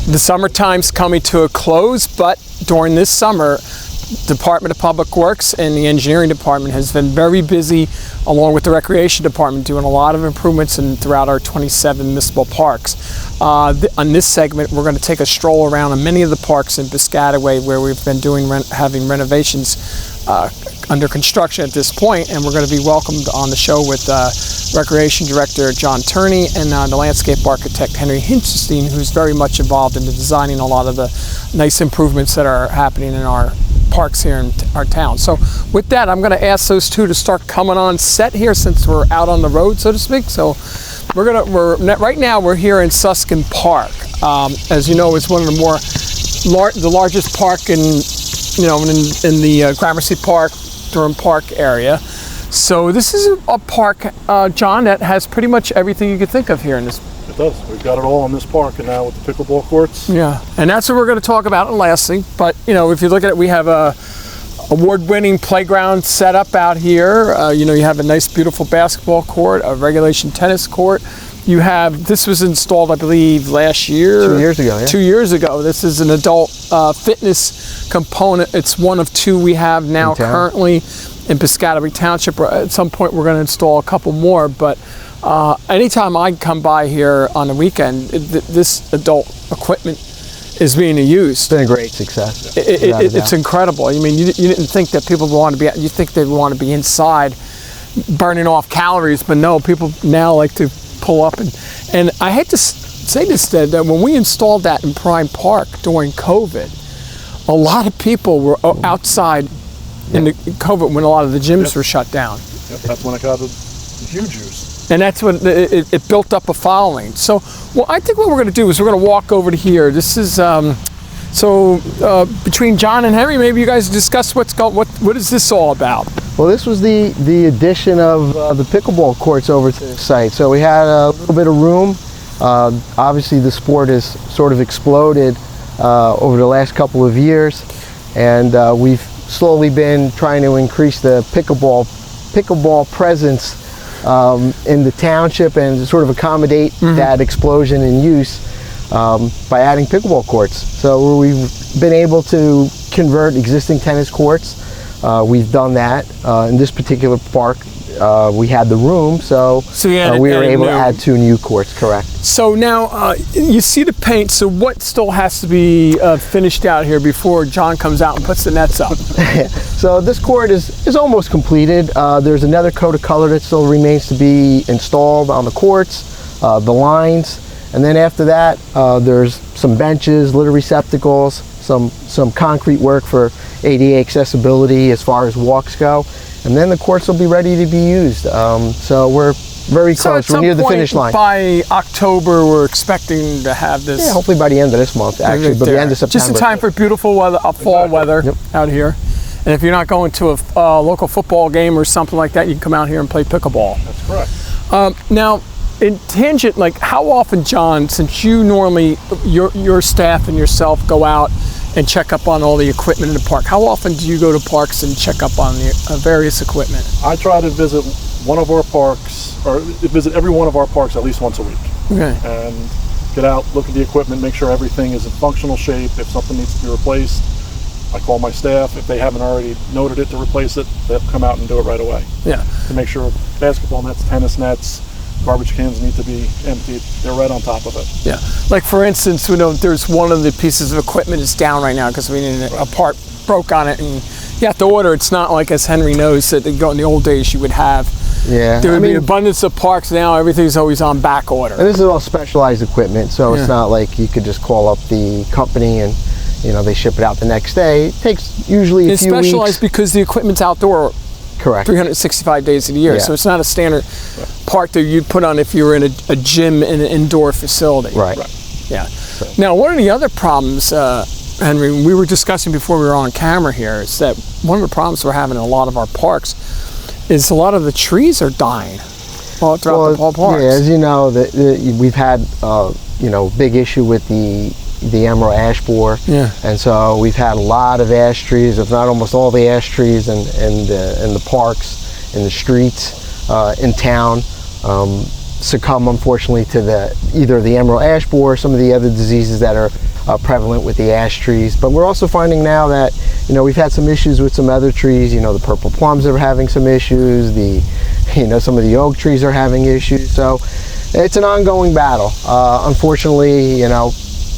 The summertime's coming to a close, but during this summer, Department of Public Works and the Engineering Department has been very busy, along with the Recreation Department, doing a lot of improvements throughout our 27 municipal parks. On this segment, we're going to take a stroll around in many of the parks in Piscataway where we've been having renovations under construction at this point, and we're going to be welcomed on the show with Recreation Director John Turney and the landscape architect Henry Hinchestein, who's very much involved in the designing a lot of the nice improvements that are happening in our parks here in our town. So with that, I'm going to ask those two to start coming on set here since we're out on the road, so to speak. So right now we're here in Suskin Park. As you know, it's one of the largest park in the Gramercy Park, Durham Park area. So this is a park, John, that has pretty much everything you could think of here in this. It does. We've got it all in this park, and now with the pickleball courts. Yeah, and that's what we're going to talk about lastly. But if you look at it, we have a award-winning playground set up out here. You have a nice, beautiful basketball court, a regulation tennis court. This was installed, I believe, last year. 2 years ago, yeah. 2 years ago. This is an adult fitness component. It's one of two we have now currently in Piscataway Township. At some point, we're going to install a couple more, but anytime I come by here on the weekend, this adult equipment is being used. It's been a great success. It's incredible. I mean, you didn't think that people would want to be, you think they want to be inside burning off calories, but no, people now like to pull up. And I hate to say this, that when we installed that in Prime Park during COVID, a lot of people were outside in the COVID when a lot of the gyms were shut down. Yep, that's when it got a huge use. And that's when it built up a following. So, I think what we're going to do is we're going to walk over to here. This is, between John and Henry, maybe you guys discuss what is this all about? Well, this was the addition of the pickleball courts over to the site. So we had a little bit of room. Obviously, the sport has sort of exploded over the last couple of years, and we've slowly been trying to increase the pickleball presence in the township and to sort of accommodate that explosion in use by adding pickleball courts. So we've been able to convert existing tennis courts. We've done that in this particular park. We had the room, so we were able to add 2 new courts, correct. So now you see the paint, so what still has to be finished out here before John comes out and puts the nets up? So this court is almost completed. There's another coat of color that still remains to be installed on the courts, the lines, and then after that there's some benches, litter receptacles, some concrete work for ADA accessibility as far as walks go, and then the courts will be ready to be used. So we're very close. We're near the finish line. By October, we're expecting to have this. Yeah, hopefully by the end of this month, actually, but the end of September. Just in time for beautiful weather, fall weather out here. And if you're not going to a local football game or something like that, you can come out here and play pickleball. That's correct. Now, in tangent, like how often, John, since you normally, your staff and yourself go out and check up on all the equipment in the park, how often do you go to parks and check up on the various equipment? I try to visit one of our parks, or visit every one of our parks at least once a week. Okay. And get out, look at the equipment, make sure everything is in functional shape. If something needs to be replaced, I call my staff. If they haven't already noted it to replace it, they'll come out and do it right away. Yeah. To make sure basketball nets, tennis nets, garbage cans need to be emptied. They're right on top of it. Yeah. Like for instance, there's one of the pieces of equipment is down right now because a part broke on it, and you have to order. It's not like, as Henry knows, that in the old days you would have. Yeah. There would be an abundance of parks now. Everything's always on back order. And this is all specialized equipment, so it's not like you could just call up the company and they ship it out the next day. It takes usually a few weeks. It's specialized because the equipment's outdoor. Correct. 365 days of the year, so it's not a standard part that you'd put on if you were in a gym in an indoor facility. Right. Yeah. So. Now, one of the other problems, Henry, we were discussing before we were on camera here, is that one of the problems we're having in a lot of our parks is a lot of the trees are dying all throughout the whole parks. Yeah, as you know, we've had big issue with the emerald ash borer, and so we've had a lot of ash trees, if not almost all the ash trees in the parks, in the streets, in town, succumb unfortunately to either the emerald ash borer or some of the other diseases that are prevalent with the ash trees. But we're also finding now that, we've had some issues with some other trees. The purple plums are having some issues. Some of the oak trees are having issues. So it's an ongoing battle. Unfortunately,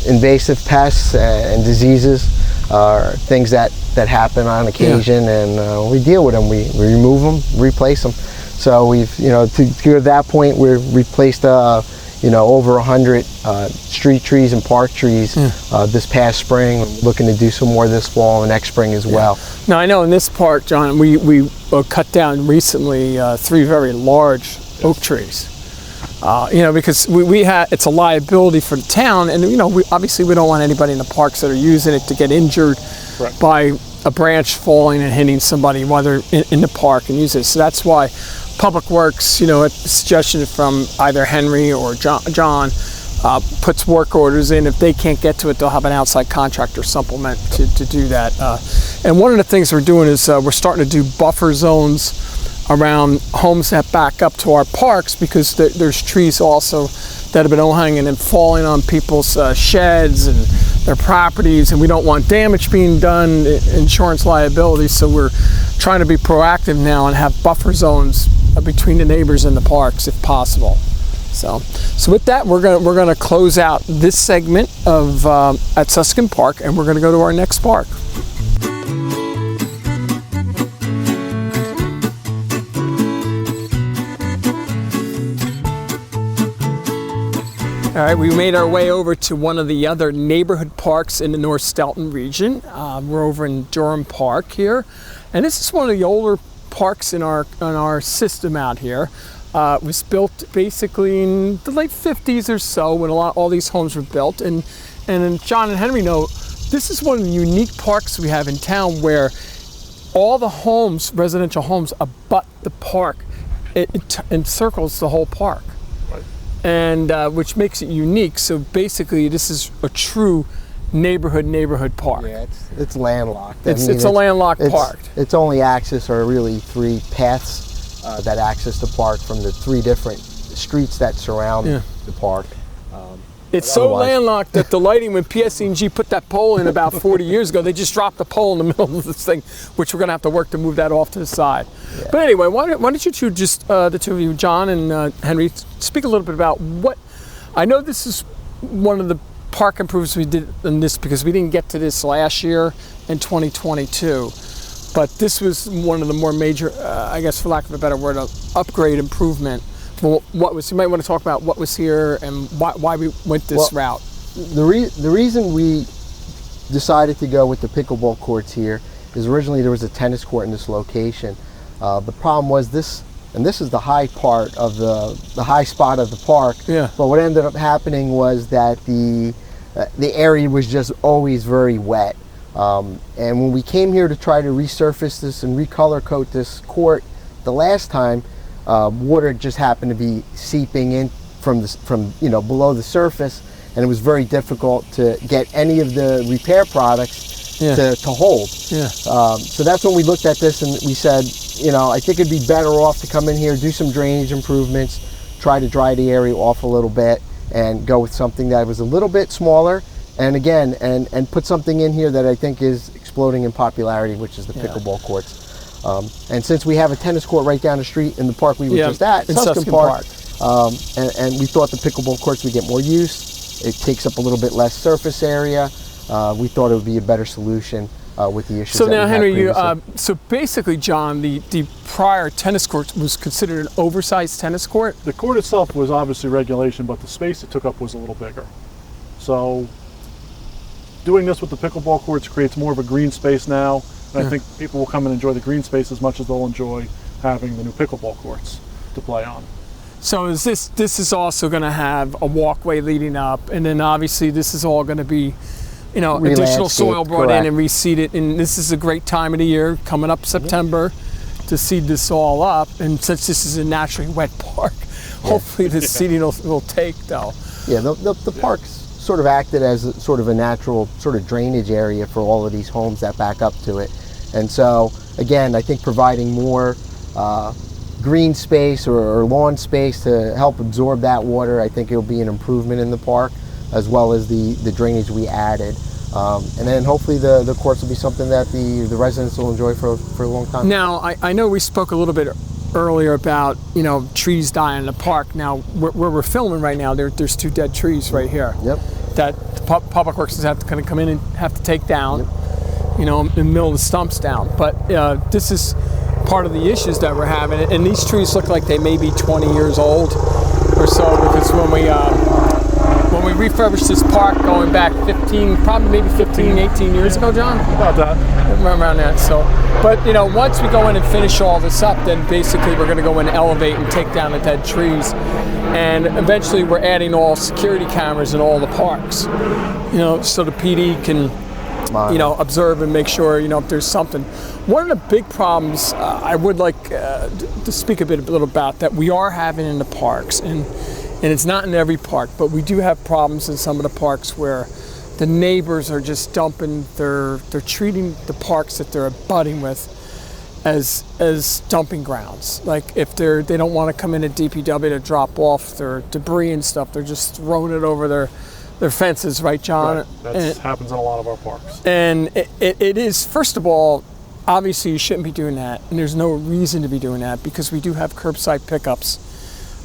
invasive pests and diseases are things that happen on occasion, and we deal with them. We remove them, replace them. So we've, to get to that point, we've replaced over 100 street trees and park trees this past spring. We're looking to do some more this fall and next spring as well. Now I know in this park, John, we cut down recently 3 very large oak trees. Because we had, it's a liability for the town, and obviously we don't want anybody in the parks that are using it to get injured by a branch falling and hitting somebody while they're in the park and use it. So that's why Public Works, a suggestion from either Henry or John, puts work orders in. If they can't get to it, they'll have an outside contractor supplement to do that. And one of the things we're doing is we're starting to do buffer zones around homes that back up to our parks, because there's trees also that have been hanging and falling on people's sheds and their properties, and we don't want damage being done, insurance liability. So we're trying to be proactive now and have buffer zones between the neighbors and the parks if possible. So with that, we're gonna close out this segment of at Susskind Park, and we're gonna go to our next park. All right, we made our way over to one of the other neighborhood parks in the North Stelton region. We're over in Durham Park here, and this is one of the older parks in our system out here. It was built basically in the late 50s or so, when all these homes were built. And John and Henry know this is one of the unique parks we have in town, where all the homes, residential homes, abut the park. It encircles the whole park. And which makes it unique. So basically, this is a true neighborhood park. Yeah, it's landlocked. It's a landlocked park. Its only access are really 3 paths that access the park from the 3 different streets that surround the park. It's so landlocked that the lighting, when PSE&G put that pole in about 40 years ago, they just dropped the pole in the middle of this thing, which we're going to have to work to move that off to the side. Yeah. But anyway, why don't you two, just the two of you, John and Henry, speak a little bit about what, I know this is one of the park improvements we did in this, because we didn't get to this last year in 2022, but this was one of the more major, I guess for lack of a better word, upgrade improvement. What was, you might want to talk about what was here and why we went this route. The reason we decided to go with the pickleball courts here is originally there was a tennis court in this location. The problem was this, and this is the high part of the high spot of the park. Yeah. But what ended up happening was that the area was just always very wet. And when we came here to try to resurface this and recolor coat this court the last time, water just happened to be seeping in from below the surface, and it was very difficult to get any of the repair products to hold. Yeah. So that's when we looked at this and we said, I think it'd be better off to come in here, do some drainage improvements, try to dry the area off a little bit, and go with something that was a little bit smaller, and again, and put something in here that I think is exploding in popularity, which is the pickleball courts. And since we have a tennis court right down the street in the park we were just at, Susskind Park, and we thought the pickleball courts would get more use. It takes up a little bit less surface area. We thought it would be a better solution with the issues. So now, Henry, so basically, John, the prior tennis court was considered an oversized tennis court? The court itself was obviously regulation, but the space it took up was a little bigger. So doing this with the pickleball courts creates more of a green space now. And I think people will come and enjoy the green space as much as they'll enjoy having the new pickleball courts to play on. So is this is also going to have a walkway leading up, and then obviously this is all going to be, additional soil brought in and reseeded. And this is a great time of the year, coming up September, to seed this all up. And since this is a naturally wet park, hopefully the seeding will take, though. Yeah, the park's sort of acted as sort of a natural sort of drainage area for all of these homes that back up to it. And so again, I think providing more green space or lawn space to help absorb that water, I think it'll be an improvement in the park. as well as the drainage we added. And then hopefully the courts will be something that the residents will enjoy for a long time. Now, I know we spoke a little bit earlier about, trees dying in the park. Now, where we're filming right now, there's 2 dead trees right here. Yep. That the Public Works is have to kind of come in and have to take down, and mill the stumps down. But this is part of the issues that we're having. And these trees look like they may be 20 years old or so, because when we refurbished this park going back 15, 18 years ago, John? About that. Around that. So, but once we go in and finish all this up, then basically we're going to go in and elevate and take down the dead trees, and eventually we're adding all security cameras in all the parks, so the PD can, observe and make sure, if there's something. One of the big problems I would like to speak a little about that we are having in the parks, and it's not in every park, but we do have problems in some of the parks where the neighbors are just dumping, they're treating the parks that they're abutting with as dumping grounds. Like if they don't want to come in at DPW to drop off their debris and stuff, they're just throwing it over their fences, right, John? Right. That happens in a lot of our parks. And it is, first of all, obviously you shouldn't be doing that, and there's no reason to be doing that, because we do have curbside pickups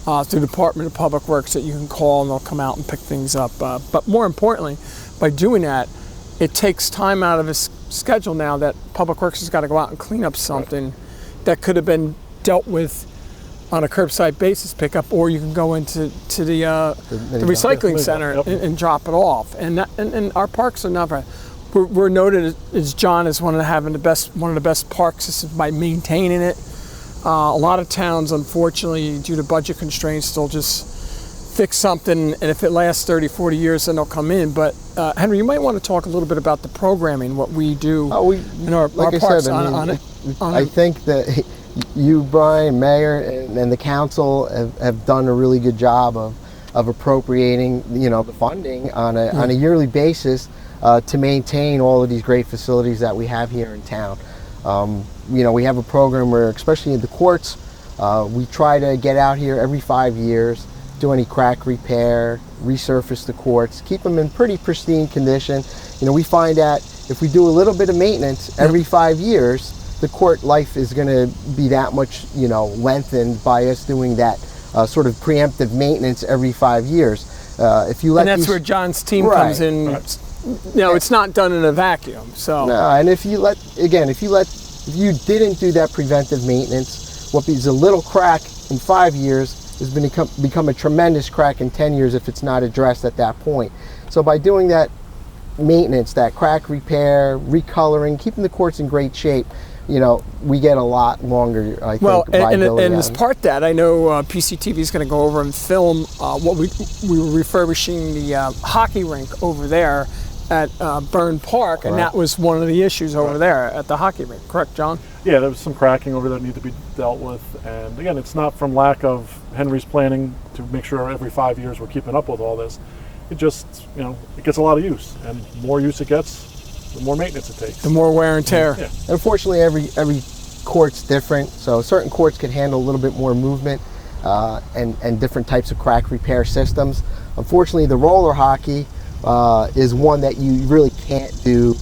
through the Department of Public Works that you can call and they'll come out and pick things up. But more importantly, by doing that, it takes time out of his schedule now that Public Works has got to go out and clean up something that could have been dealt with on a curbside basis pickup, or you can go into the recycling center and drop it off. And our parks are not very, we're noted as John as one of the best park systems by maintaining it. A lot of towns, unfortunately, due to budget constraints, they'll just fix something, and if it lasts 30, 40 years, then they'll come in. But Henry, you might want to talk a little bit about the programming, what we do in our parks on it. I think that you, Brian, Mayor, and the council have done a really good job of appropriating, the funding on a yearly basis to maintain all of these great facilities that we have here in town. We have a program where, especially in the courts, we try to get out here every 5 years, do any crack repair, resurface the courts, keep them in pretty pristine condition. We find that if we do a little bit of maintenance every 5 years, the court life is going to be that much, lengthened by us doing that sort of preemptive maintenance every 5 years. If you let and that's where John's team comes in. Right. It's not done in a vacuum. So no, and if you didn't do that preventive maintenance, what is a little crack in 5 years is going to become a tremendous crack in 10 years if it's not addressed at that point. So by doing that maintenance, that crack repair, recoloring, keeping the courts in great shape, we get a lot longer, I think, viability. And as part of that, I know PCTV is going to go over and film what we were refurbishing the hockey rink over there at Byrne Park, and that was one of the issues over there at the hockey rink. Correct, John? Yeah, there was some cracking over there that needed to be dealt with, and again, it's not from lack of Henry's planning to make sure every 5 years we're keeping up with all this. It just, it gets a lot of use, and the more use it gets, the more maintenance it takes. The more wear and tear. Yeah. Unfortunately, every court's different, so certain courts can handle a little bit more movement and different types of crack repair systems. Unfortunately, the roller hockey is one that you really can't do,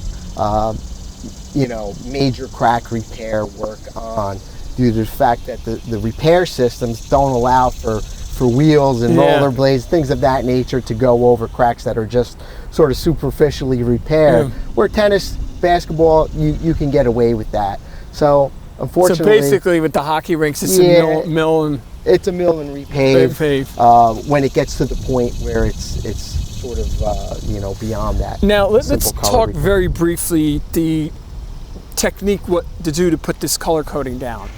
major crack repair work on, due to the fact that the repair systems don't allow for wheels and roller blades, things of that nature, to go over cracks that are just sort of superficially repaired. Where tennis, basketball, you can get away with that. So unfortunately, so basically with the hockey rinks, it's a mill and it's a mill and repave. When it gets to the point where it's sort of beyond that. Now let's talk very briefly the technique, what to do to put this color coating down.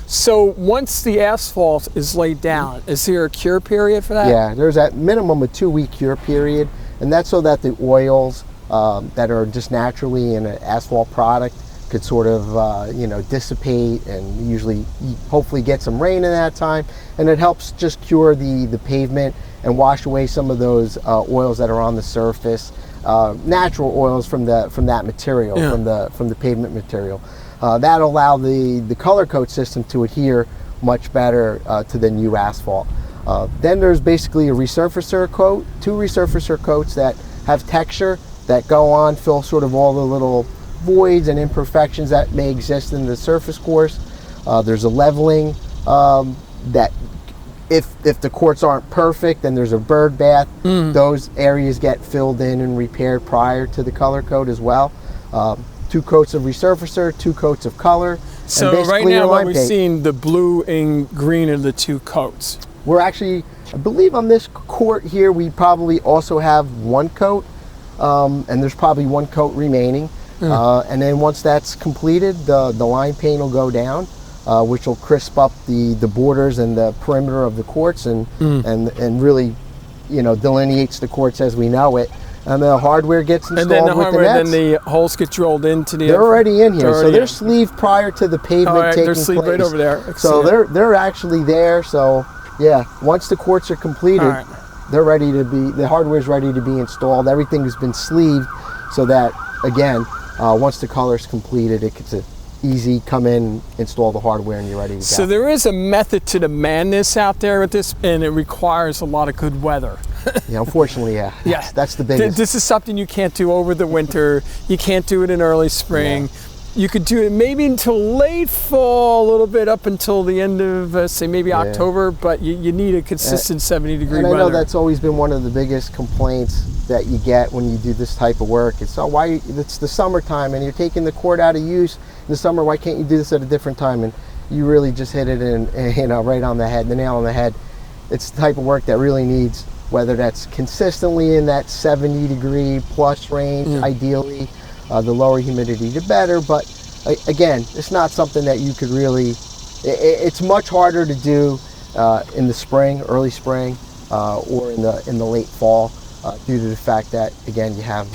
So once the asphalt is laid down, is there a cure period for that? Yeah, there's at minimum a 2-week cure period, and that's so that the oils that are just naturally in an asphalt product could sort of dissipate, and usually hopefully get some rain in that time, and it helps just cure the pavement and wash away some of those oils that are on the surface, natural oils from that material, from the pavement material. That allow the color coat system to adhere much better to the new asphalt. Then there's basically a resurfacer coat, 2 resurfacer coats that have texture that go on, fill sort of all the little voids and imperfections that may exist in the surface course. There's a leveling that if the courts aren't perfect, then there's a bird bath. Those areas get filled in and repaired prior to the color coat as well. 2 coats of resurfacer, 2 coats of color. So right now what we're seeing, the blue and green are the 2 coats. We're actually, I believe on this court here, we probably also have 1 coat, and there's probably 1 coat remaining. And then once that's completed, the line paint will go down, which will crisp up the borders and the perimeter of the courts and really, delineates the courts as we know it. And the hardware gets installed with the nets. Then the holes get drilled into the... They're already in here, so they're sleeved prior to the pavement taking place. They're sleeved right over there. So they're actually there. So yeah, once the courts are completed, they're ready to be. The hardware's ready to be installed. Everything has been sleeved, so that again, once the color's completed, it's an easy come in, install the hardware, and you're ready to go. So there is a method to the madness out there with this, and it requires a lot of good weather. Yeah, unfortunately, yeah. Yeah, that's the biggest. This is something you can't do over the winter. You can't do it in early spring. Yeah. You could do it maybe until late fall, a little bit up until the end of, say, maybe October, but you need a consistent 70-degree weather. I know that's always been one of the biggest complaints that you get when you do this type of work. It's it's the summertime and you're taking the court out of use in the summer. Why can't you do this at a different time? And you really just hit it right on the head, the nail on the head. It's the type of work that really needs, whether that's consistently in that 70-degree plus range, ideally. The lower humidity, the better. But again, it's not something that you could really. It's much harder to do in the spring, early spring, or in the late fall, due to the fact that again you have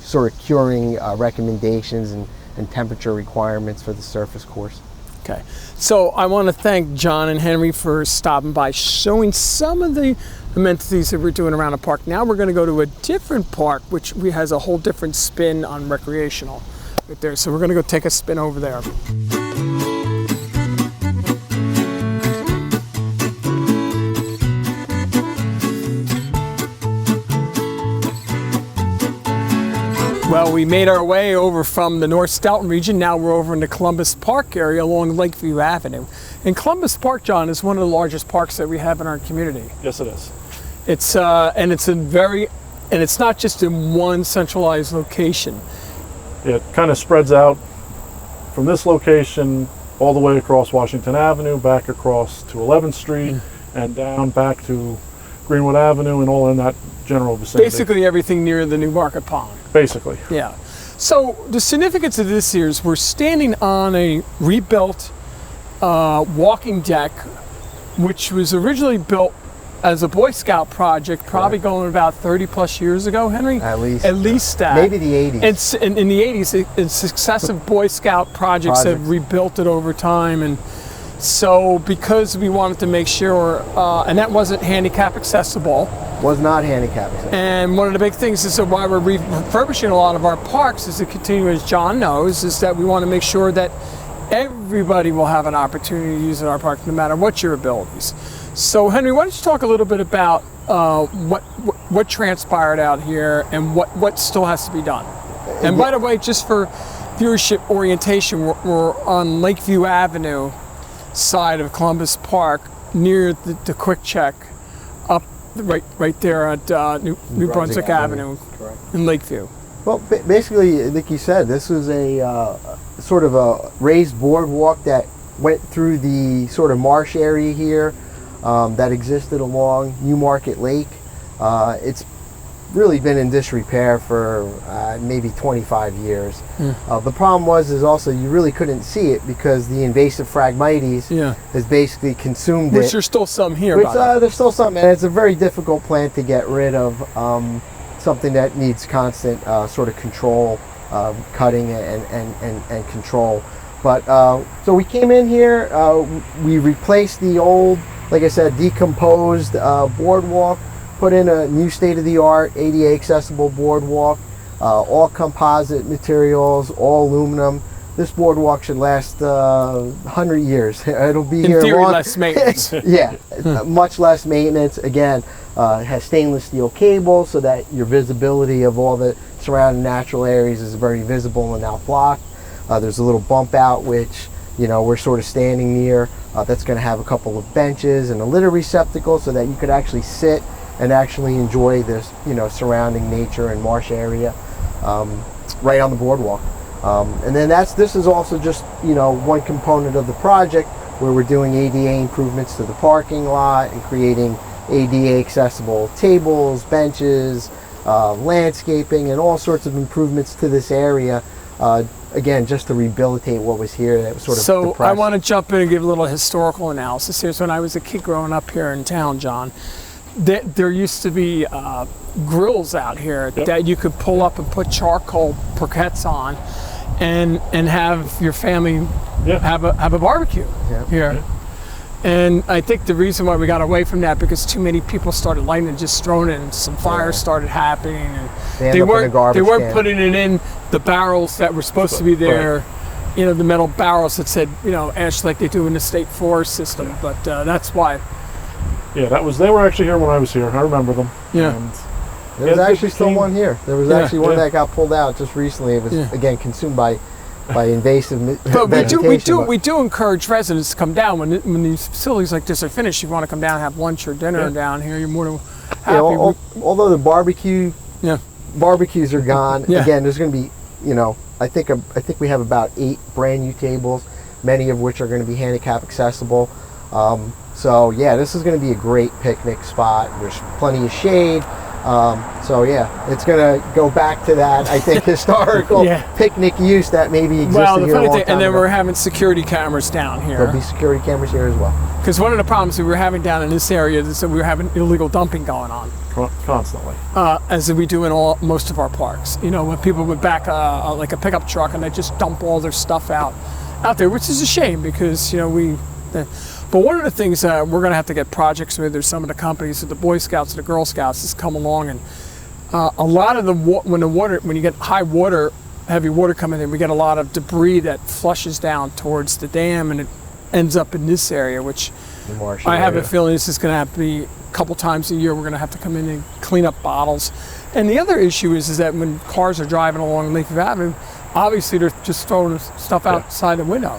sort of curing recommendations and temperature requirements for the surface course. Okay, so I want to thank John and Henry for stopping by, showing some of the amenities that we're doing around the park. Now we're going to go to a different park, which has a whole different spin on recreational right there. So we're going to go take a spin over there. Well, we made our way over from the North Stoughton region. Now we're over in the Columbus Park area along Lakeview Avenue. And Columbus Park, John, is one of the largest parks that we have in our community. Yes, it is. It's it's not just in one centralized location. It kind of spreads out from this location all the way across Washington Avenue, back across to 11th Street, and down back to Greenwood Avenue, and all in that general vicinity. Basically everything near the New Market Pond. Basically. Yeah. So the significance of this year is we're standing on a rebuilt walking deck, which was originally built as a Boy Scout project, probably going about 30 plus years ago, Henry? At least. At least that. Maybe the 80s. And in the 80s, successive Boy Scout projects have rebuilt it over time. And so because we wanted to make sure, and that wasn't handicap accessible. Was not handicap accessible. And one of the big things is that why we're refurbishing a lot of our parks is to continue, as John knows, is that we want to make sure that everybody will have an opportunity to use our park, no matter what your abilities. So Henry, why don't you talk a little bit about what transpired out here and what still has to be done? And by the way, just for viewership orientation, we're on Lakeview Avenue side of Columbus Park, near the Quick Check, up right there at New Brunswick Avenue in Lakeview. Well, basically, like you said, this was a sort of a raised boardwalk that went through the sort of marsh area here that existed along Newmarket Lake. It's really been in disrepair for maybe 25 years. The problem is also you really couldn't see it because the invasive Phragmites has basically consumed it. Which there's still some here. There's still some, and it's a very difficult plant to get rid of. Something that needs constant sort of control, cutting and control. But so we came in here, we replaced the old, like I said, decomposed boardwalk, put in a new state-of-the-art ADA accessible boardwalk, all composite materials, all aluminum, this boardwalk should last 100 years. It'll be In here theory, long. less maintenance. Yeah, much less maintenance. Again, it has stainless steel cable so that your visibility of all the surrounding natural areas is very visible and not blocked. There's a little bump out which, you know, we're sort of standing near. That's going to have a couple of benches and a litter receptacle so that you could actually sit and actually enjoy this, you know, surrounding nature and marsh area right on the boardwalk. And then this is also just, you know, one component of the project where we're doing ADA improvements to the parking lot and creating ADA accessible tables, benches, landscaping, and all sorts of improvements to this area. Again, just to rehabilitate what was here that was sort of So depressed. I want to jump in and give a little historical analysis here. So when I was a kid growing up here in town, John, there used to be grills out here that you could pull up and put charcoal briquettes on and have your family have a barbecue here. Yeah. And I think the reason why we got away from that because too many people started lighting it, just throwing it, and some fires started happening. And They weren't putting it in the barrels that were supposed to be there. You know, the metal barrels that said, you know, ash like they do in the state forest system. But that's why. Yeah, they were actually here when I was here. I remember them. Yeah. And There was actually still one here. There was actually one Yeah. that got pulled out just recently. It was again consumed by invasive But vegetation. we do encourage residents to come down when these facilities like this are finished. You want to come down and have lunch or dinner down here. You're more than happy. Although the barbecues are gone. Yeah. Again, there's going to be, you know, I think we have about 8 brand new tables, many of which are going to be handicap accessible. So yeah, this is going to be a great picnic spot. There's plenty of shade. So yeah, it's going to go back to that, I think, historical picnic use that maybe existed Well, the here a funny long thing, time and then ago. we're having security cameras down There'll here. be security cameras here as well. Because one of the problems we were having down in this area is that we were having illegal dumping going on, constantly. as we do in most of our parks. You know, when people would back like a pickup truck and they just dump all their stuff out there, which is a shame because, you know, but one of the things we're going to have to get projects with, there's some of the companies, the Boy Scouts and the Girl Scouts, has come along, and a lot of when you get heavy water coming in, we get a lot of debris that flushes down towards the dam, and it ends up in this area, which I have a feeling this is going to have to be a couple times a year. We're going to have to come in and clean up bottles. And the other issue is that when cars are driving along Lakeview Avenue, obviously they're just throwing stuff outside the window,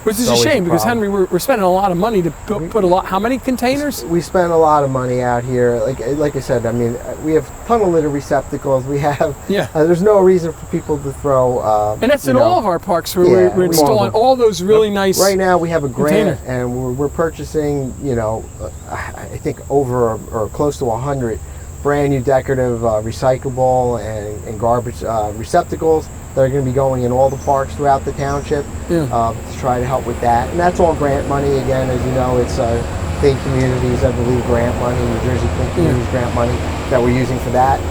which is a shame because, Henry, we're spending a lot of money to put a lot. How many containers? We spend a lot of money out here. Like I said, I mean, we have a ton of litter receptacles. We have there's no reason for people to throw. And that's in all of our parks where we're installing all those really nice. Right now we have a grant, container. and we're purchasing, you know, I think over or close to 100 brand new decorative recyclable and garbage receptacles that are going to be going in all the parks throughout the township to try to help with that. And that's all grant money. Again, as you know, it's Clean Communities, I believe, grant money, New Jersey Clean Communities grant money that we're using for that.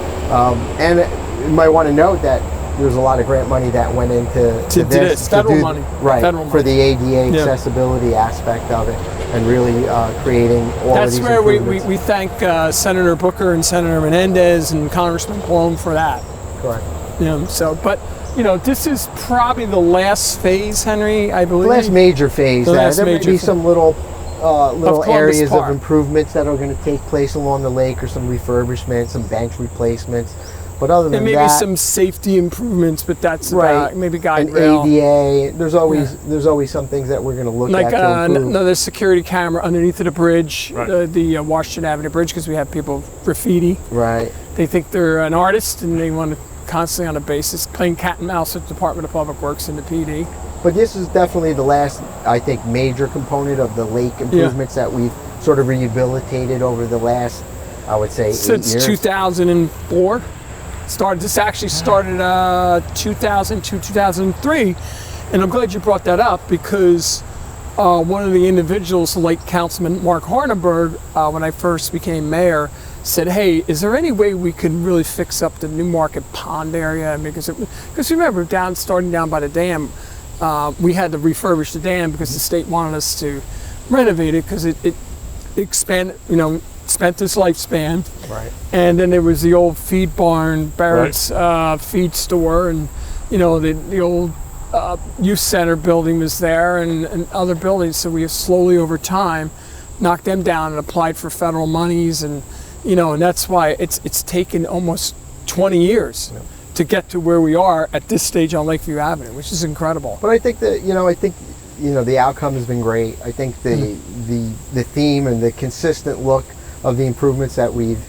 And you might want to note that there's a lot of grant money that went into this. Federal money. Right, Federal for money. the ADA accessibility aspect of it and really creating all of these That's where improvements. we thank Senator Booker and Senator Menendez and Congressman Blome for that. Correct. You know, so, but, you know, this is probably the last phase, Henry, I believe. The last major phase. There may be some little areas Park. of improvements that are going to take place along the lake, or some refurbishment, some bench replacements. But other than and maybe that, some safety improvements, but that's right. about maybe guide an rail. ADA. There's always some things that we're going to look Like at to improve. another security camera underneath of the bridge, Right. the Washington Avenue Bridge, because we have people graffiti. Right. They think they're an artist and they want to constantly on a basis playing cat and mouse with the Department of Public Works and the PD. But this is definitely the last, I think, major component of the lake improvements that we've sort of rehabilitated over the last, I would say, 8 years. Since 2004. This actually started 2000 to 2003, and I'm glad you brought that up because one of the individuals, the late Councilman Mark Hardenberg, when I first became mayor, said, "Hey, is there any way we could really fix up the Newmarket Pond area?" Because remember, starting down by the dam, we had to refurbish the dam because the state wanted us to renovate it because it expanded, you know, spent its lifespan. Right. And then there was the old feed barn, Barrett's feed store, and you know the old youth center building was there and other buildings. So we have slowly over time knocked them down and applied for federal monies, and and that's why it's taken almost 20 years to get to where we are at this stage on Lakeview Avenue, which is incredible. But I think that the outcome has been great. I think the theme and the consistent look of the improvements that we've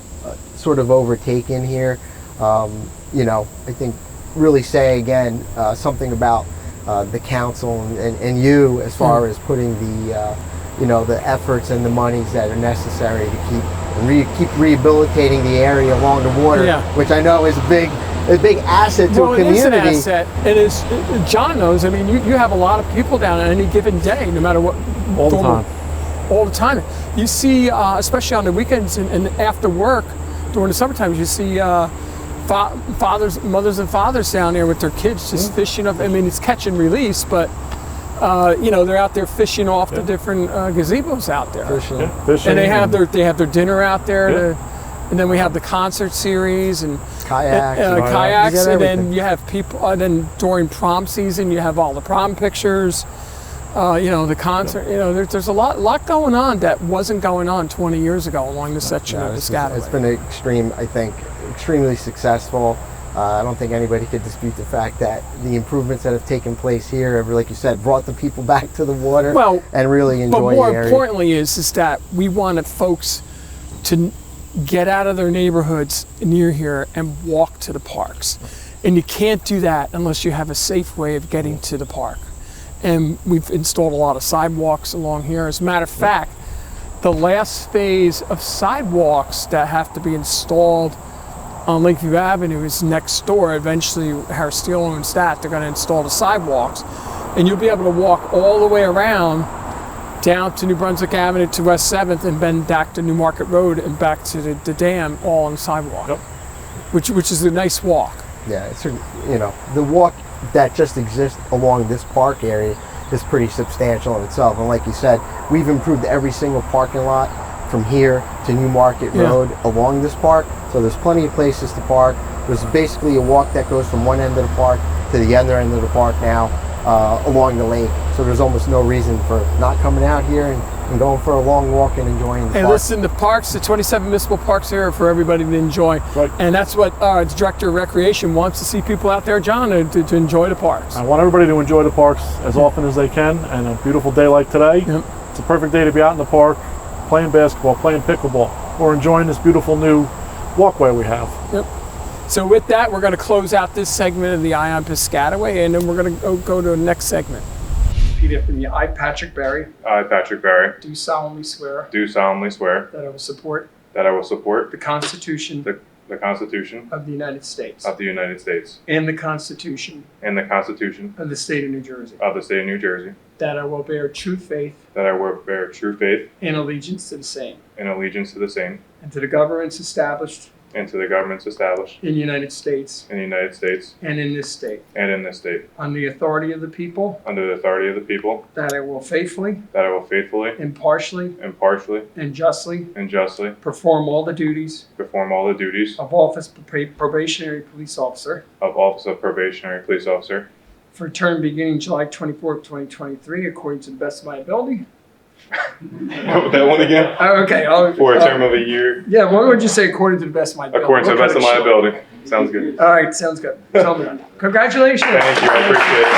sort of overtaken here, I think really say again something about the council and you as far as putting the efforts and the monies that are necessary to keep rehabilitating the area along the water, which I know is a big asset to a community. It is an asset. It is. John knows. I mean, you have a lot of people down on any given day, no matter what. All the time. You see, especially on the weekends and after work during the summertime, you see mothers and fathers down there with their kids just fishing up. I mean, it's catch and release, but they're out there fishing off the different gazebos out there. Fishing. And they have their dinner out there. And then we have the concert series and kayaks, and then you have people. And then during prom season, you have all the prom pictures. The concert. There's a lot going on that wasn't going on 20 years ago along this section of Piscataway. It's been extremely successful. I don't think anybody could dispute the fact that the improvements that have taken place here have, like you said, brought the people back to the water and really enjoy the area. But more importantly is that we wanted folks to get out of their neighborhoods near here and walk to the parks. And you can't do that unless you have a safe way of getting to the park. And we've installed a lot of sidewalks along here. As a matter of fact, the last phase of sidewalks that have to be installed on Lakeview Avenue is next door. Eventually, Harris Steel owns that. They're going to install the sidewalks. And you'll be able to walk all the way around down to New Brunswick Avenue to West 7th and then back to New Market Road and back to the dam all on the sidewalk, which is a nice walk. Yeah, it's the walk that just exists along this park area is pretty substantial in itself. And like you said, we've improved every single parking lot from here to New Market Road along this park. So there's plenty of places to park. There's basically a walk that goes from one end of the park to the other end of the park now along the lake. So there's almost no reason for not coming out here and going for a long walk and enjoying the park. And listen, the parks, the 27 municipal parks here are for everybody to enjoy. Right. And that's what the Director of Recreation wants to see people out there, John, to enjoy the parks. I want everybody to enjoy the parks as often as they can, and a beautiful day like today, it's a perfect day to be out in the park, playing basketball, playing pickleball, or enjoying this beautiful new walkway we have. So with that, we're going to close out this segment of the Eye on Piscataway, and then we're going to go to the next segment. Repeat after me. I, Patrick Berry. I, Patrick Berry. Do solemnly swear. Do solemnly swear. That I will support. That I will support. The Constitution. The Constitution. Of the United States. Of the United States. And the Constitution. And the Constitution. Of the State of New Jersey. Of the State of New Jersey. That I will bear true faith. That I will bear true faith. And allegiance to the same. And allegiance to the same. And to the governments established. And to the governments established. In the United States. In the United States. And in this state. And in this state. On the authority of the people. Under the authority of the people. That I will faithfully. That I will faithfully. Impartially. Impartially. And justly. And justly. Perform all the duties. Perform all the duties. Of office probationary police officer. Of office of probationary police officer. For a term beginning July 24th, 2023, according to the best of my ability. That one again? Okay. For a term of a year. Yeah, what would you say according to the best of my ability? According to the best of my ability. Sounds good. All right, sounds good. Congratulations. Thank you, I appreciate it.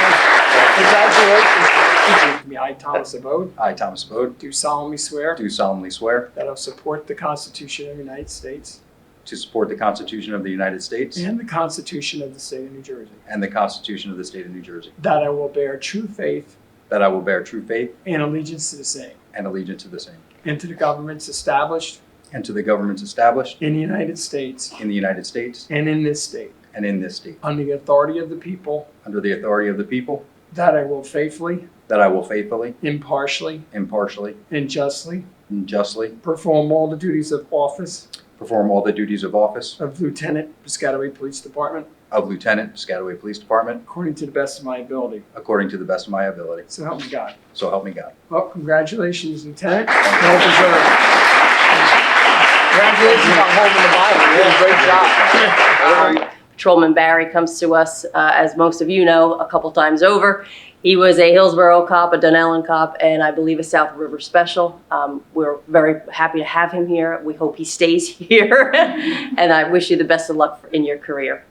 Congratulations. I, Thomas Abode. I, Thomas Abode. Do solemnly swear. Do solemnly swear. That I will support the Constitution of the United States. To support the Constitution of the United States. And the Constitution of the State of New Jersey. And the Constitution of the State of New Jersey. That I will bear true faith. That I will bear true faith. And allegiance to the same. And allegiance to the same. And to the governments established. And to the governments established. In the United States. In the United States. And in this state. And in this state. Under the authority of the people. Under the authority of the people. That I will faithfully. That I will faithfully. Impartially. Impartially. And justly. And justly. Perform all the duties of office. Perform all the duties of office. Of Lieutenant, Piscataway Police Department. Of Lieutenant, Piscataway Police Department. According to the best of my ability. According to the best of my ability. So help me God. So help me God. Well, congratulations, Lieutenant. Well deserved. Congratulations on holding the Bible. You did a great job. Patrolman Barry comes to us, as most of you know, a couple times over. He was a Hillsborough cop, a Dunellen cop, and I believe a South River special. We're very happy to have him here. We hope he stays here, and I wish you the best of luck in your career.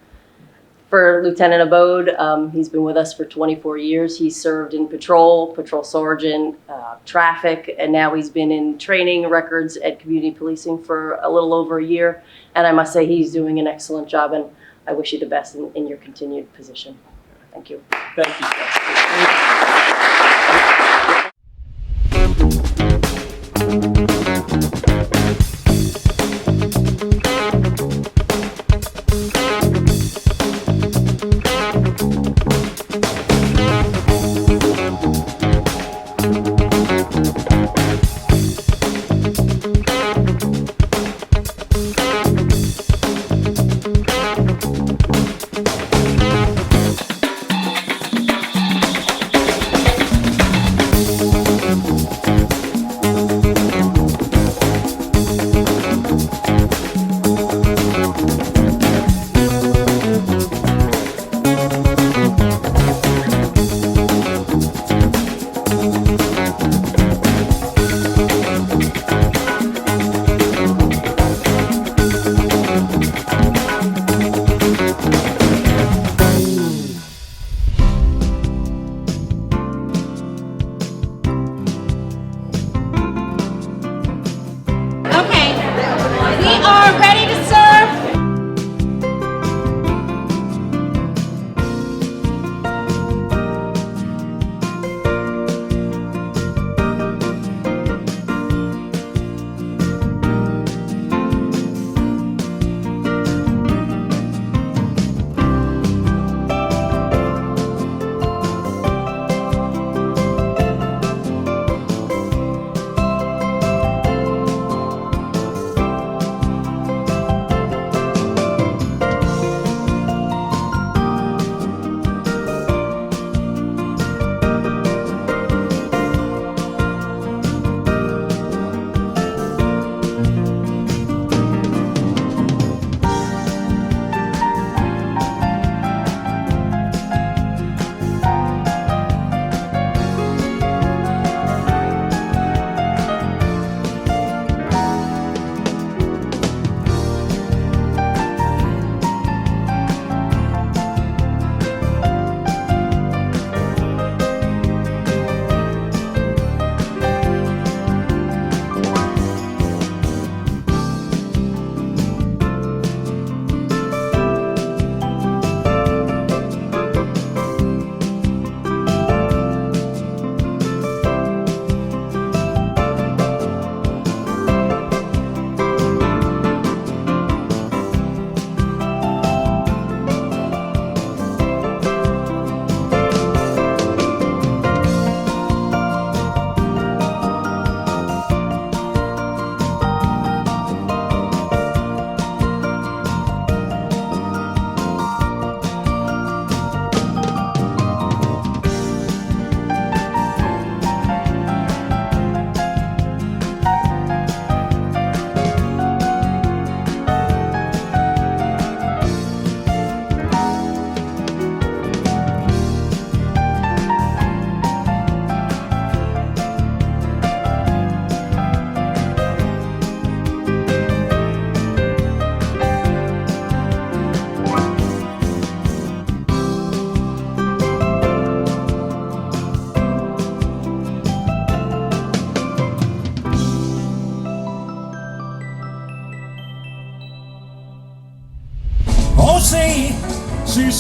For Lieutenant Abode, he's been with us for 24 years. He served in patrol sergeant, traffic, and now he's been in training records at community policing for a little over a year. And I must say he's doing an excellent job, and I wish you the best in your continued position. Thank you. Thank you.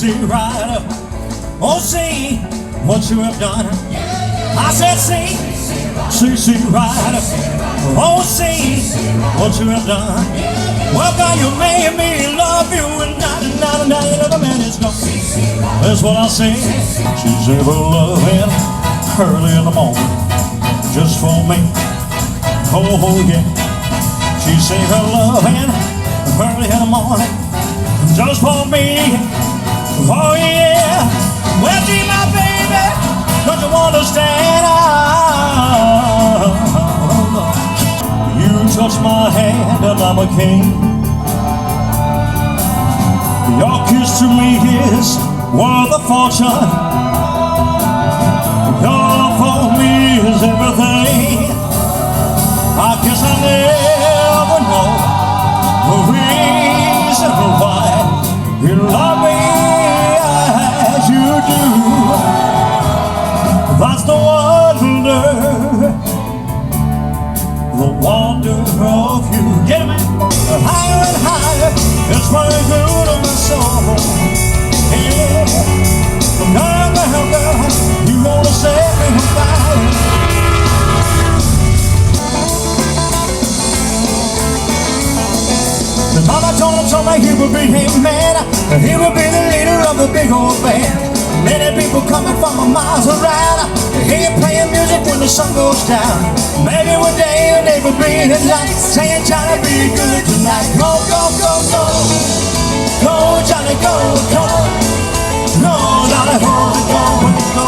see right up. Oh, see what you have done. I said, see right up. Oh, see what you have done. Well, God, you made me love you, and now the man is gone. That's what I say. She's ever loving early in the morning, just for me. Oh, yeah. She saved her loving early in the morning, just for me. Oh, yeah. Well, she my baby, don't you understand? You touch my hand and I'm a king. Your kiss to me is worth a fortune. Your love for me is everything. I guess I never know the reason why you love me as you do. That's the wonder of you. Get me higher and higher, it's running through to my soul. Yeah, girl, you wanna set me on fire. The mama told me he would be his man, he would be the leader of the big old band. Many people coming from miles around, hear you playing music when the sun goes down. Maybe one day they would be his light, saying Johnny, be good tonight. Go, go, go, go, go, Johnny, go, go. No, Johnny, go, go, go,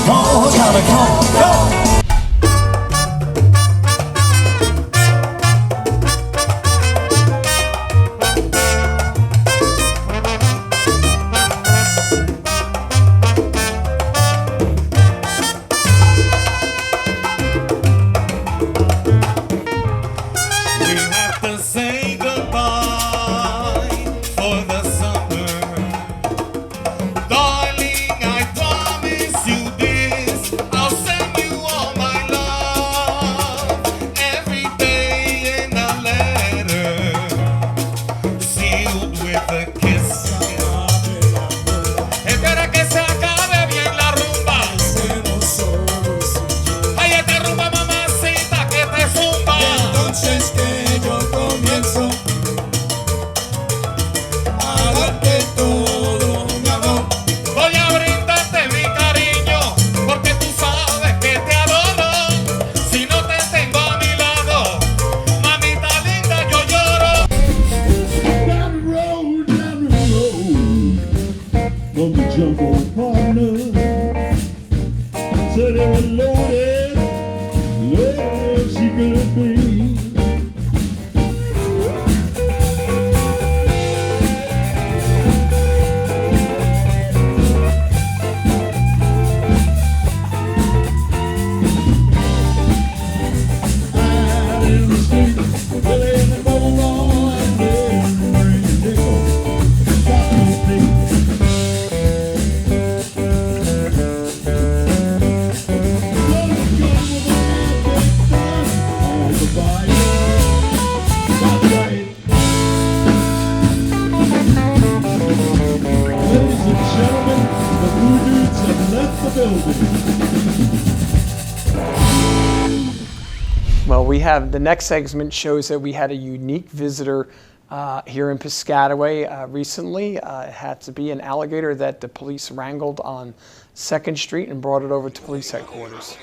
go, Johnny, go, go. Well, we have the next segment shows that we had a unique visitor here in Piscataway recently. It had to be an alligator that the police wrangled on 2nd Street and brought it over to police headquarters.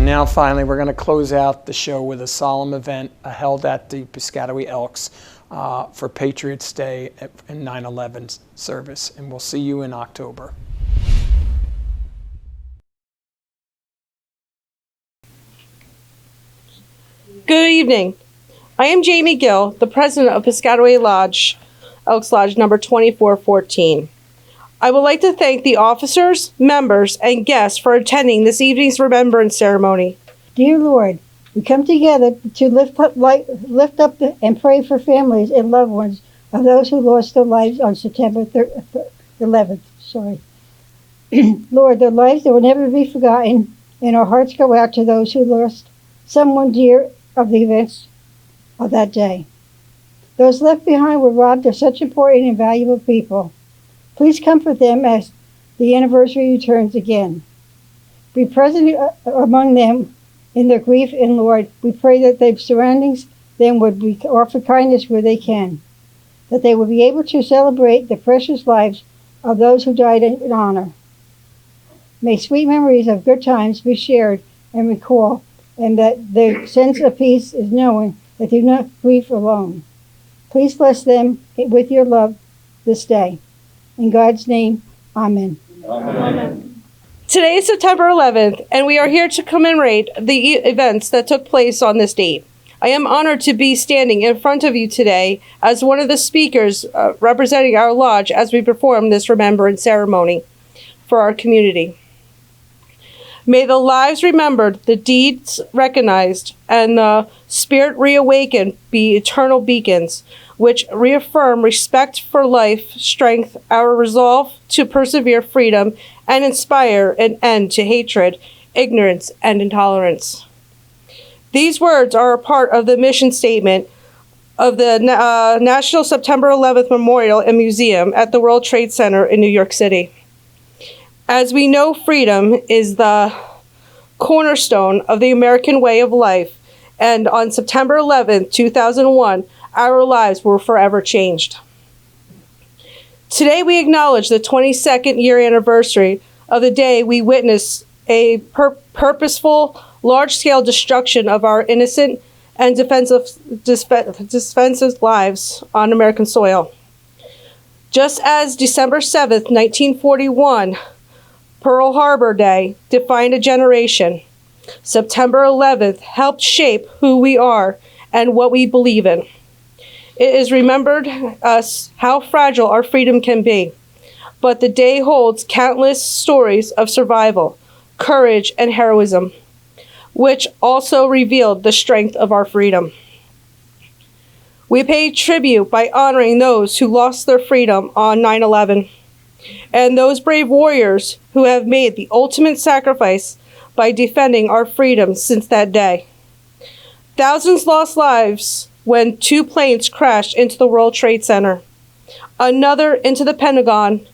Now finally, we're going to close out the show with a solemn event held at the Piscataway Elks for Patriots Day and 9/11 service, and we'll see you in October. Good evening. I am Jamie Gill, the president of Piscataway Lodge, Elks Lodge number 2414. I would like to thank the officers, members, and guests for attending this evening's remembrance ceremony. Dear Lord, we come together to lift up and pray for families and loved ones of those who lost their lives on September 11th. Lord, their lives that will never be forgotten, and our hearts go out to those who lost someone dear of the events of that day. Those left behind were robbed of such important and valuable people. Please comfort them as the anniversary returns again. Be present among them in their grief, and Lord, we pray that their surroundings them would offer kindness where they can, that they would be able to celebrate the precious lives of those who died in honor. May sweet memories of good times be shared and recalled, and that their sense of peace is knowing that they do not grieve alone. Please bless them with your love this day. In God's name, amen. Amen. Today is September 11th, and we are here to commemorate the events that took place on this date. I am honored to be standing in front of you today as one of the speakers representing our lodge as we perform this remembrance ceremony for our community. May the lives remembered, the deeds recognized, and the spirit reawakened be eternal beacons, which reaffirm respect for life, strength, our resolve to persevere freedom, and inspire an end to hatred, ignorance, and intolerance. These words are a part of the mission statement of the National September 11th Memorial and Museum at the World Trade Center in New York City. As we know, freedom is the cornerstone of the American way of life, and on September 11th, 2001, our lives were forever changed. Today, we acknowledge the 22nd year anniversary of the day we witnessed a purposeful, large-scale destruction of our innocent and defensive lives on American soil. Just as December 7th, 1941, Pearl Harbor Day defined a generation, September 11th helped shape who we are and what we believe in. It is remembered us how fragile our freedom can be, but the day holds countless stories of survival, courage, and heroism, which also revealed the strength of our freedom. We pay tribute by honoring those who lost their freedom on 9/11, and those brave warriors who have made the ultimate sacrifice by defending our freedom since that day. Thousands lost lives when 2 planes crashed into the World Trade Center, another into the Pentagon,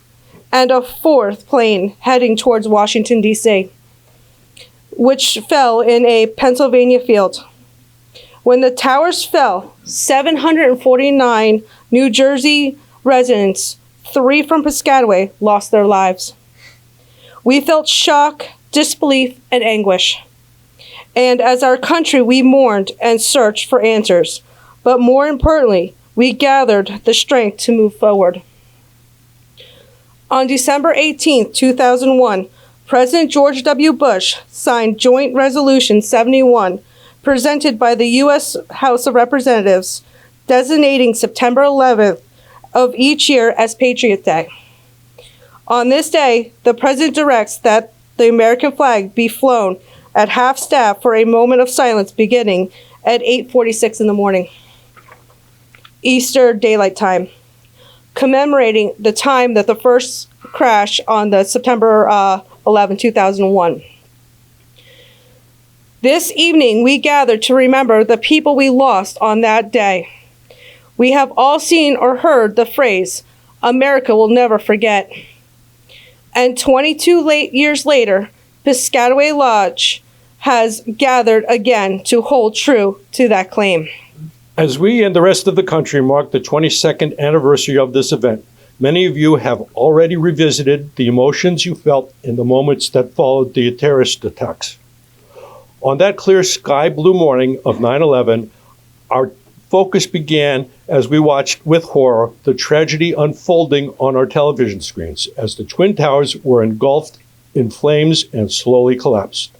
and a 4th plane heading towards Washington, D.C., which fell in a Pennsylvania field. When the towers fell, 749 New Jersey residents, 3 from Piscataway, lost their lives. We felt shock, disbelief, and anguish. And as our country, we mourned and searched for answers. But more importantly, we gathered the strength to move forward. On December 18, 2001, President George W. Bush signed Joint Resolution 71, presented by the U.S. House of Representatives, designating September 11th of each year as Patriot Day. On this day, the President directs that the American flag be flown at half-staff for a moment of silence beginning at 8:46 in the morning, Easter Daylight Time, commemorating the time that the first crash on the September 11, 2001. This evening, we gather to remember the people we lost on that day. We have all seen or heard the phrase, "America will never forget." And 22 years later, Piscataway Lodge has gathered again to hold true to that claim. As we and the rest of the country mark the 22nd anniversary of this event, many of you have already revisited the emotions you felt in the moments that followed the terrorist attacks. On that clear sky blue morning of 9/11, our focus began as we watched with horror the tragedy unfolding on our television screens as the Twin Towers were engulfed in flames and slowly collapsed.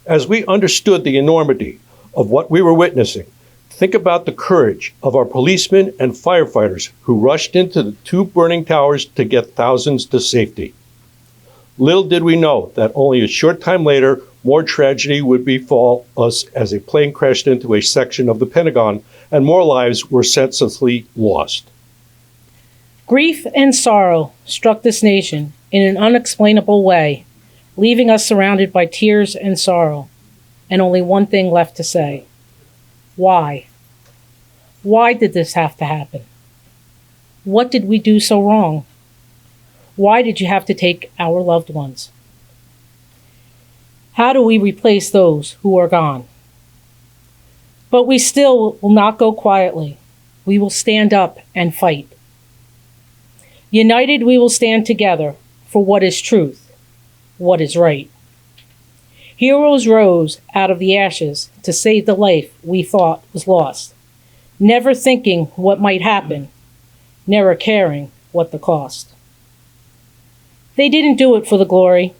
As we understood the enormity of what we were witnessing, think about the courage of our policemen and firefighters who rushed into the 2 burning towers to get thousands to safety. Little did we know that only a short time later, more tragedy would befall us as a plane crashed into a section of the Pentagon and more lives were senselessly lost. Grief and sorrow struck this nation in an unexplainable way, leaving us surrounded by tears and sorrow, and only one thing left to say. Why? Why did this have to happen? What did we do so wrong? Why did you have to take our loved ones? How do we replace those who are gone? But we still will not go quietly. We will stand up and fight. United, we will stand together for what is truth, what is right. Heroes rose out of the ashes to save the life we thought was lost, never thinking what might happen, never caring what the cost. They didn't do it for the glory.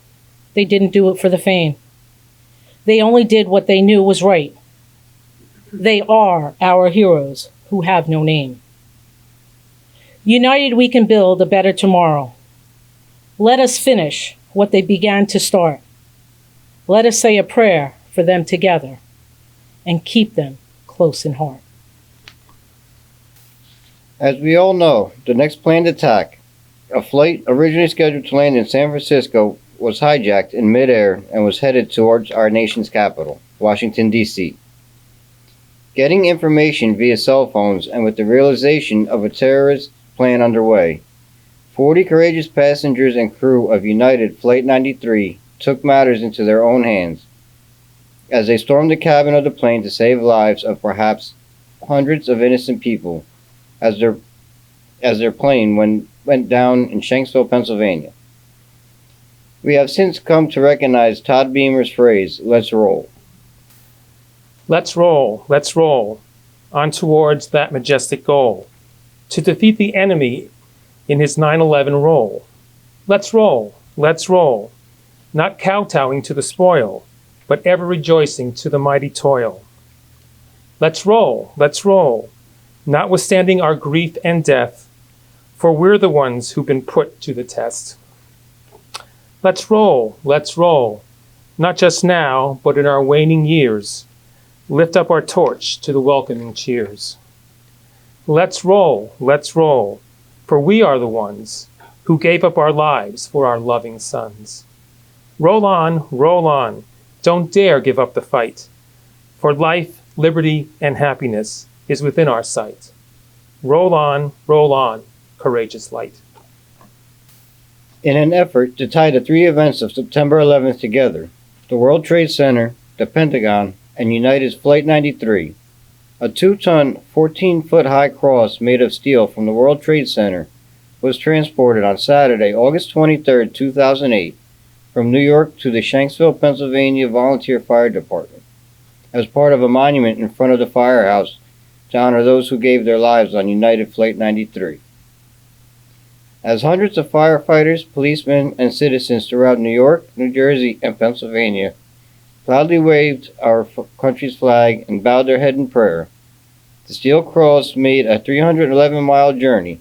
They didn't do it for the fame. They only did what they knew was right. They are our heroes who have no name. United, we can build a better tomorrow. Let us finish what they began to start. Let us say a prayer for them together and keep them close in heart. As we all know, the next planned attack, a flight originally scheduled to land in San Francisco, was hijacked in midair and was headed towards our nation's capital, Washington, D.C. Getting information via cell phones and with the realization of a terrorist plan underway, 40 courageous passengers and crew of United Flight 93 took matters into their own hands as they stormed the cabin of the plane to save lives of perhaps hundreds of innocent people as their plane went down in Shanksville, Pennsylvania. We have since come to recognize Todd Beamer's phrase, "Let's roll." Let's roll, on towards that majestic goal, to defeat the enemy in his 9/11 role. Let's roll, not kowtowing to the spoil, but ever rejoicing to the mighty toil. Let's roll, notwithstanding our grief and death, for we're the ones who've been put to the test. Let's roll, not just now, but in our waning years. Lift up our torch to the welcoming cheers. Let's roll, for we are the ones who gave up our lives for our loving sons. Roll on, don't dare give up the fight, for life, liberty, and happiness is within our sight. Roll on, courageous light. In an effort to tie the three events of September 11th together, the World Trade Center, the Pentagon, and United's Flight 93, a 2-ton, 14-foot-high cross made of steel from the World Trade Center, was transported on Saturday, August 23, 2008, from New York to the Shanksville, Pennsylvania Volunteer Fire Department, as part of a monument in front of the firehouse to honor those who gave their lives on United Flight 93. As hundreds of firefighters, policemen, and citizens throughout New York, New Jersey, and Pennsylvania proudly waved our country's flag and bowed their head in prayer, the steel cross made a 311-mile journey,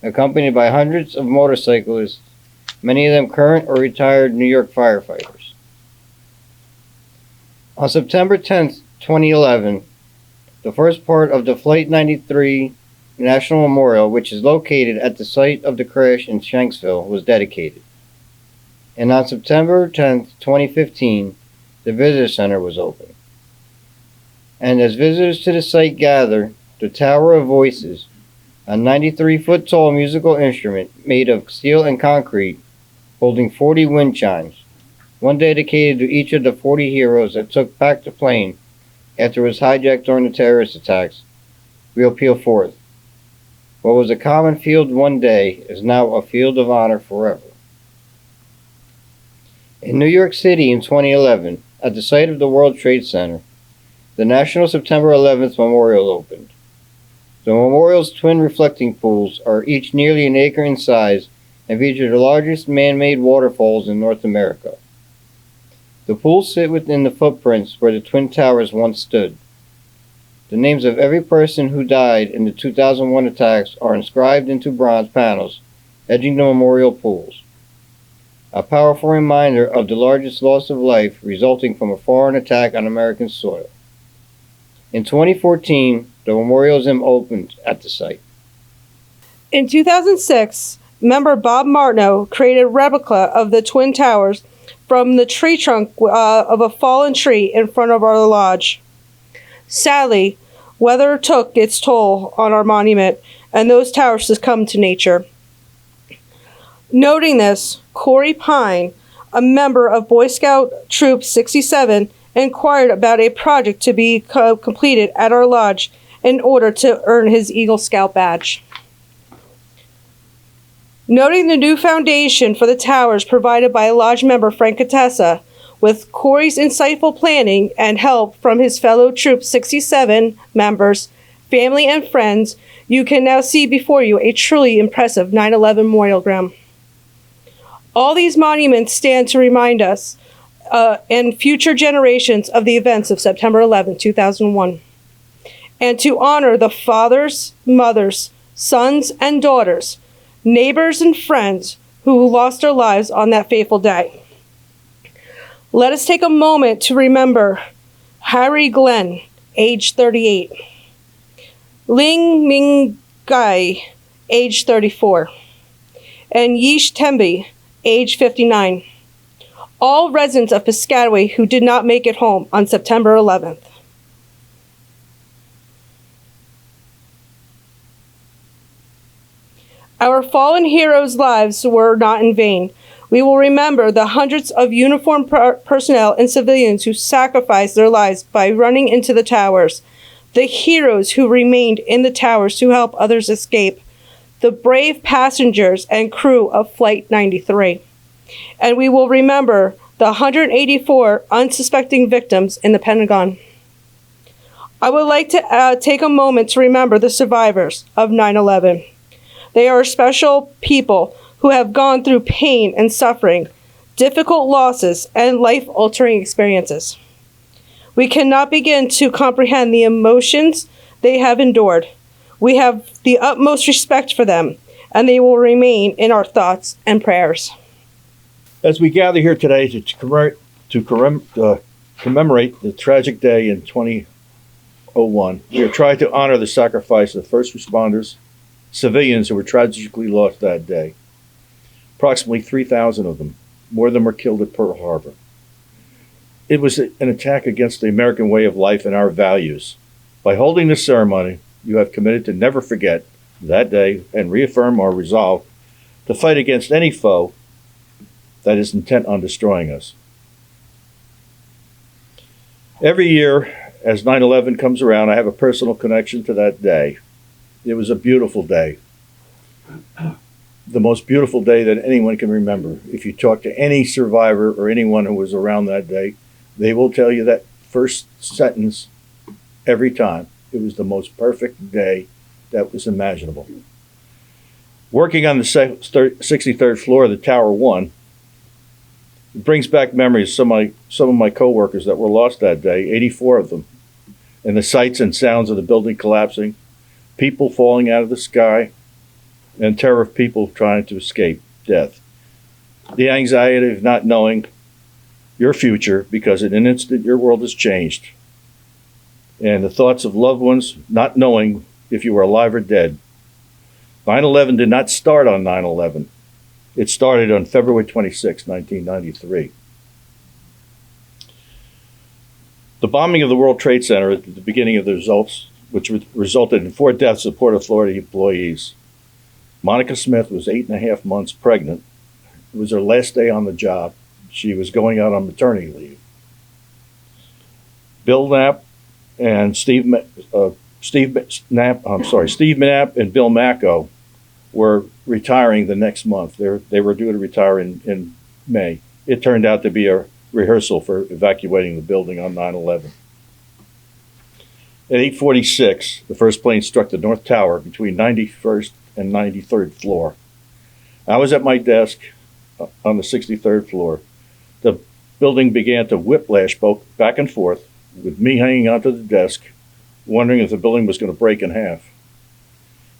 accompanied by hundreds of motorcyclists, many of them current or retired New York firefighters. On September 10, 2011, the first part of the Flight 93 National Memorial, which is located at the site of the crash in Shanksville, was dedicated. And on September 10, 2015, the Visitor Center was opened. And as visitors to the site gather, the Tower of Voices, a 93-foot-tall musical instrument made of steel and concrete, holding 40 wind chimes, one dedicated to each of the 40 heroes that took back the plane after it was hijacked during the terrorist attacks, will peal forth. What was a common field one day is now a field of honor forever. In New York City in 2011, at the site of the World Trade Center, the National September 11th Memorial opened. The memorial's twin reflecting pools are each nearly an acre in size and feature the largest man-made waterfalls in North America. The pools sit within the footprints where the Twin Towers once stood. The names of every person who died in the 2001 attacks are inscribed into bronze panels edging the memorial pools. A powerful reminder of the largest loss of life resulting from a foreign attack on American soil. In 2014, the memorialism opened at the site. In 2006, member Bob Martineau created a replica of the Twin Towers from the tree trunk of a fallen tree in front of our lodge. Sadly, weather took its toll on our monument, and those towers succumbed to nature. Noting this, Corey Pine, a member of Boy Scout Troop 67, inquired about a project to be completed at our lodge in order to earn his Eagle Scout badge. Noting the new foundation for the towers provided by lodge member Frank Catessa, with Corey's insightful planning and help from his fellow Troop 67 members, family, and friends, you can now see before you a truly impressive 9/11 memorial ground. All these monuments stand to remind us and future generations of the events of September 11, 2001, and to honor the fathers, mothers, sons, and daughters, neighbors, and friends who lost their lives on that fateful day. Let us take a moment to remember Harry Glenn, age 38, Ling Ming Gai, age 34, and Yish Tembi, age 59, all residents of Piscataway who did not make it home on September 11th. Our fallen heroes' lives were not in vain. We will remember the hundreds of uniformed personnel and civilians who sacrificed their lives by running into the towers, the heroes who remained in the towers to help others escape, the brave passengers and crew of Flight 93. And we will remember the 184 unsuspecting victims in the Pentagon. I would like to take a moment to remember the survivors of 9/11. They are special people who have gone through pain and suffering, difficult losses, and life-altering experiences. We cannot begin to comprehend the emotions they have endured. We have the utmost respect for them, and they will remain in our thoughts and prayers. As we gather here today to commemorate the tragic day in 2001, we are trying to honor the sacrifice of first responders, civilians who were tragically lost that day. Approximately 3,000 of them. More of them were killed at Pearl Harbor. It was an attack against the American way of life and our values. By holding this ceremony, you have committed to never forget that day and reaffirm our resolve to fight against any foe that is intent on destroying us. Every year, as 9/11 comes around, I have a personal connection to that day. It was a beautiful day. The most beautiful day that anyone can remember. If you talk to any survivor or anyone who was around that day, they will tell you that first sentence every time. It was the most perfect day that was imaginable. Working on the 63rd floor of the Tower 1, it brings back memories of some of my coworkers that were lost that day, 84 of them, and the sights and sounds of the building collapsing, people falling out of the sky, and terror of people trying to escape death. The anxiety of not knowing your future because in an instant your world has changed. And the thoughts of loved ones not knowing if you were alive or dead. 9/11 did not start on 9/11. It started on February 26, 1993. The bombing of the World Trade Center at the beginning of the results, which resulted in 4 deaths of Port Authority employees. Monica Smith was 8.5 months pregnant. It was her last day on the job. She was going out on maternity leave. Bill Knapp and Steve Knapp and Bill Macko were retiring the next month. They were due to retire in May. It turned out to be a rehearsal for evacuating the building on 9/11. At 8:46, the first plane struck the North Tower between 91st and 93rd floor. I was at my desk on the 63rd floor. The building began to whiplash both back and forth, with me hanging onto the desk, wondering if the building was going to break in half.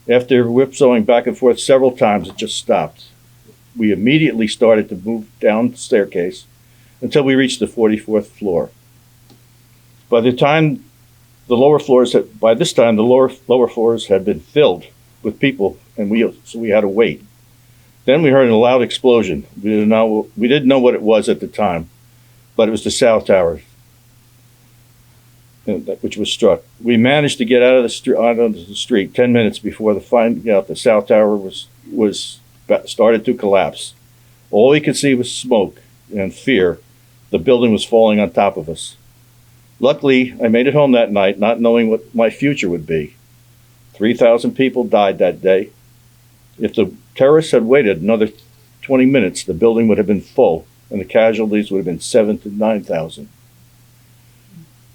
After whipsawing back and forth several times, it just stopped. We immediately started to move down the staircase until we reached the 44th floor. By this time, the lower floors had been filled with people, and so we had to wait. Then we heard a loud explosion. We didn't know what it was at the time, but it was the South Tower, which was struck. We managed to get out of the street 10 minutes before the South Tower was started to collapse. All we could see was smoke and fear. The building was falling on top of us. Luckily, I made it home that night, not knowing what my future would be. 3,000 people died that day. If the terrorists had waited another 20 minutes, the building would have been full, and the casualties would have been 7,000 to 9,000.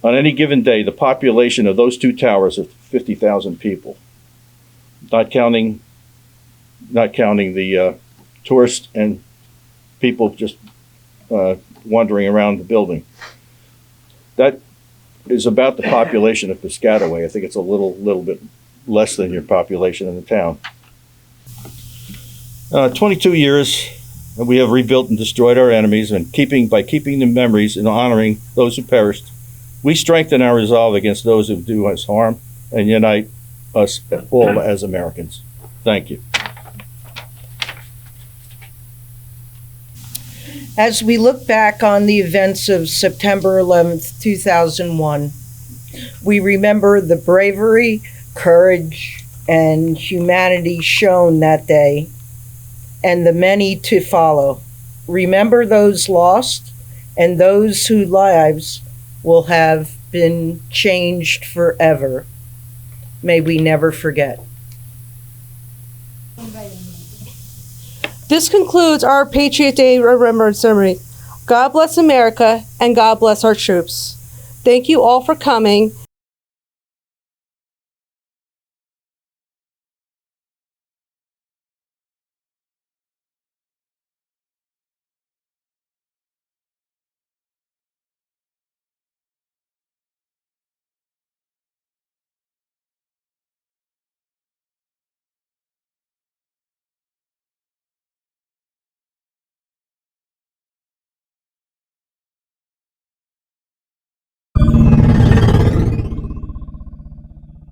On any given day, the population of those two towers is 50,000 people, not counting the tourists and people just wandering around the building. That is about the population of Piscataway. I think it's a little bit less than your population in the town. 22 years, and we have rebuilt and destroyed our enemies, and by keeping the memories and honoring those who perished, we strengthen our resolve against those who do us harm and unite us all as Americans. Thank you. As we look back on the events of September 11th, 2001, we remember the bravery, courage, and humanity shown that day, and the many to follow. Remember those lost and those whose lives will have been changed forever. May we never forget. This concludes our Patriot Day Remembrance Ceremony. God bless America and God bless our troops. Thank you all for coming,